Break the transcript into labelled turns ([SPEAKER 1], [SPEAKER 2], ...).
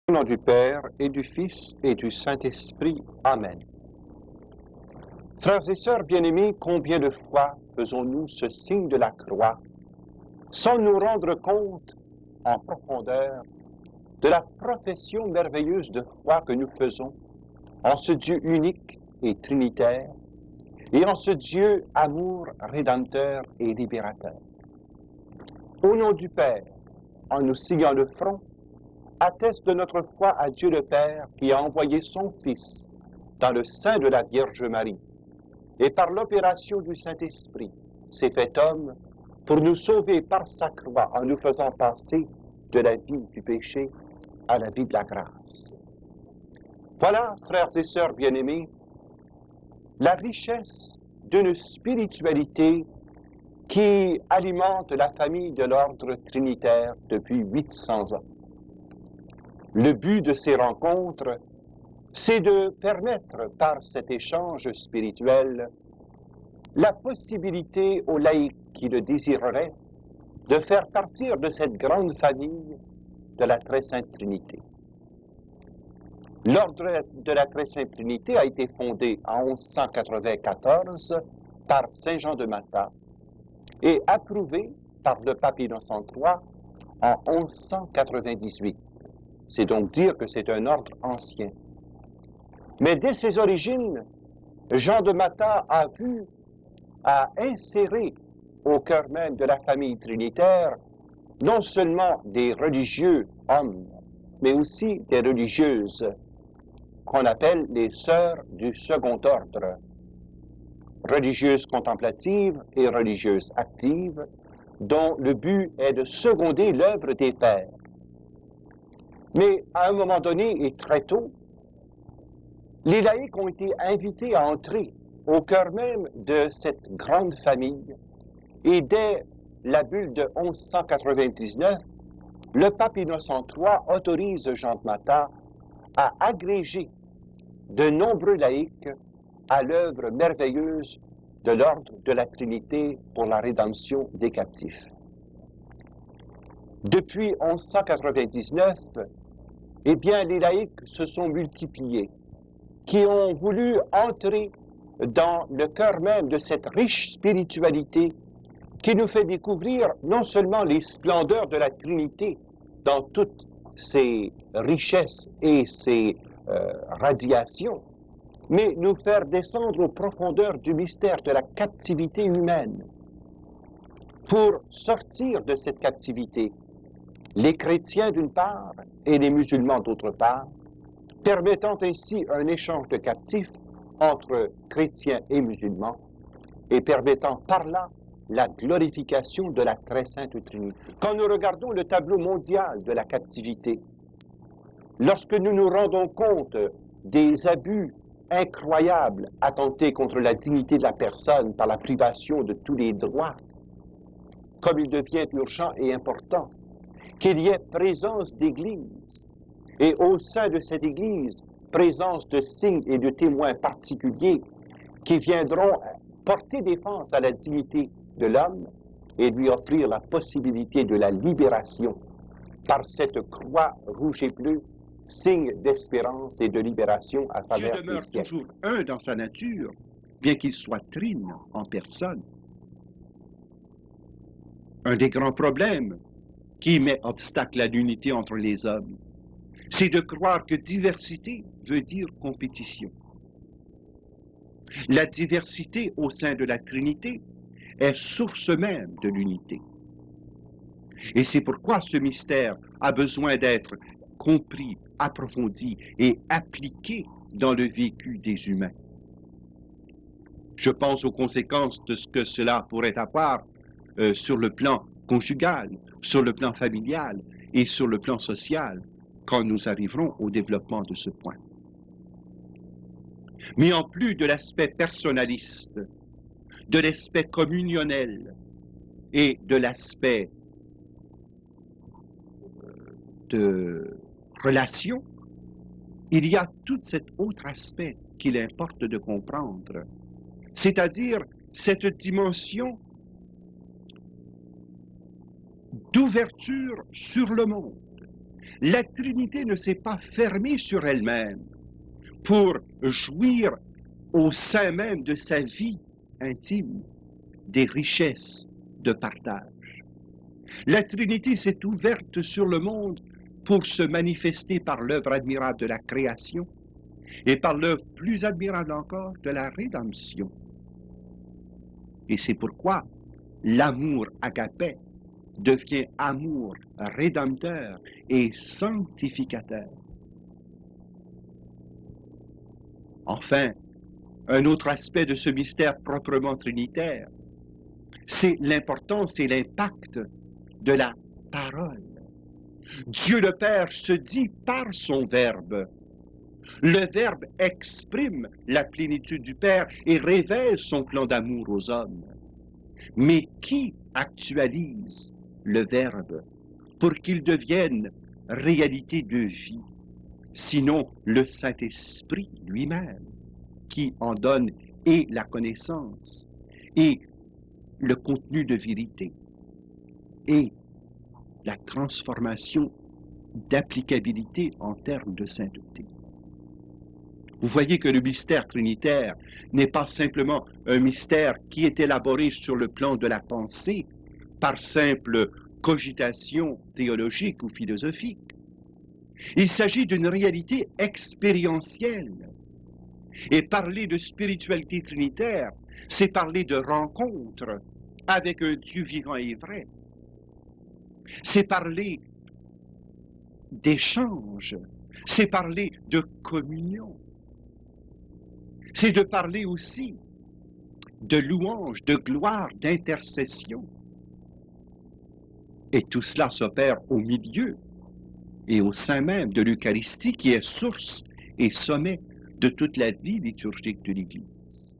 [SPEAKER 1] Au nom du Père et du Fils et du Saint-Esprit. Amen. Frères et sœurs bien-aimés, combien de fois faisons-nous ce signe de la croix sans nous rendre compte en profondeur de la profession merveilleuse de foi que nous faisons en ce Dieu unique et trinitaire et en ce Dieu amour, rédempteur et libérateur. Au nom du Père, en nous signant le front, atteste de notre foi à Dieu le Père qui a envoyé son Fils dans le sein de la Vierge Marie et par l'opération du Saint-Esprit s'est fait homme pour nous sauver par sa croix en nous faisant passer de la vie du péché à la vie de la grâce. Voilà, frères et sœurs bien-aimés, la richesse d'une spiritualité qui alimente la famille de l'ordre trinitaire depuis 800 ans. Le but de ces rencontres, c'est de permettre par cet échange spirituel la possibilité aux laïcs qui le désireraient de faire partir de cette grande famille de la Très Sainte Trinité. L'ordre de la Très Sainte Trinité a été fondé en 1194 par Saint Jean de Matha et approuvé par le pape Innocent III en 1198. C'est donc dire que c'est un ordre ancien. Mais dès ses origines, Jean de Matha a inséré au cœur même de la famille trinitaire non seulement des religieux hommes, mais aussi des religieuses qu'on appelle les sœurs du second ordre, religieuses contemplatives et religieuses actives, dont le but est de seconder l'œuvre des pères. Mais à un moment donné et très tôt, les laïcs ont été invités à entrer au cœur même de cette grande famille et dès la bulle de 1199, le pape Innocent III autorise Jean de Matha à agréger de nombreux laïcs à l'œuvre merveilleuse de l'ordre de la Trinité pour la rédemption des captifs. Depuis 1199, eh bien, les laïcs se sont multipliés, qui ont voulu entrer dans le cœur même de cette riche spiritualité qui nous fait découvrir non seulement les splendeurs de la Trinité dans toutes ses richesses et ses radiations, mais nous faire descendre aux profondeurs du mystère de la captivité humaine. Pour sortir de cette captivité, les chrétiens d'une part et les musulmans d'autre part, permettant ainsi un échange de captifs entre chrétiens et musulmans et permettant par là la glorification de la Très Sainte Trinité. Quand nous regardons le tableau mondial de la captivité, lorsque nous nous rendons compte des abus incroyables attentés contre la dignité de la personne par la privation de tous les droits, comme il devient urgent et important qu'il y ait présence d'Église, et au sein de cette Église, présence de signes et de témoins particuliers qui viendront porter défense à la dignité de l'homme et lui offrir la possibilité de la libération par cette croix rouge et bleue, signe d'espérance et de libération à travers
[SPEAKER 2] Dieu demeure
[SPEAKER 1] les siècles.
[SPEAKER 2] toujours un dans sa nature, bien qu'il soit trine en personne. Un des grands problèmes qui met obstacle à l'unité entre les hommes, c'est de croire que diversité veut dire compétition. La diversité au sein de la Trinité est source même de l'unité. Et c'est pourquoi ce mystère a besoin d'être compris, approfondi et appliqué dans le vécu des humains. Je pense aux conséquences de ce que cela pourrait avoir sur le plan conjugal, sur le plan familial et sur le plan social quand nous arriverons au développement de ce point. Mais en plus de l'aspect personnaliste, de l'aspect communionnel et de l'aspect de relation, il y a tout cet autre aspect qu'il importe de comprendre, c'est-à-dire cette dimension d'ouverture sur le monde, La Trinité ne s'est pas fermée sur elle-même pour jouir au sein même de sa vie intime des richesses de partage. La Trinité s'est ouverte sur le monde pour se manifester par l'œuvre admirable de la création et par l'œuvre plus admirable encore de la rédemption. Et c'est pourquoi l'amour agapé devient amour rédempteur et sanctificateur. Enfin, un autre aspect de ce mystère proprement trinitaire, c'est l'importance et l'impact de la parole. Dieu le Père se dit par son Verbe. Le Verbe exprime la plénitude du Père et révèle son plan d'amour aux hommes. Mais qui actualise le Verbe pour qu'il devienne réalité de vie, sinon le Saint-Esprit lui-même, qui en donne et la connaissance, et le contenu de vérité, et la transformation d'applicabilité en termes de sainteté. Vous voyez que le mystère trinitaire n'est pas simplement un mystère qui est élaboré sur le plan de la pensée par simple cogitation théologique ou philosophique. Il s'agit d'une réalité expérientielle. Et parler de spiritualité trinitaire, c'est parler de rencontre avec un Dieu vivant et vrai. C'est parler d'échange, c'est parler de communion. C'est de parler aussi de louange, de gloire, d'intercession. Et tout cela s'opère au milieu et au sein même de l'Eucharistie qui est source et sommet de toute la vie liturgique de l'Église.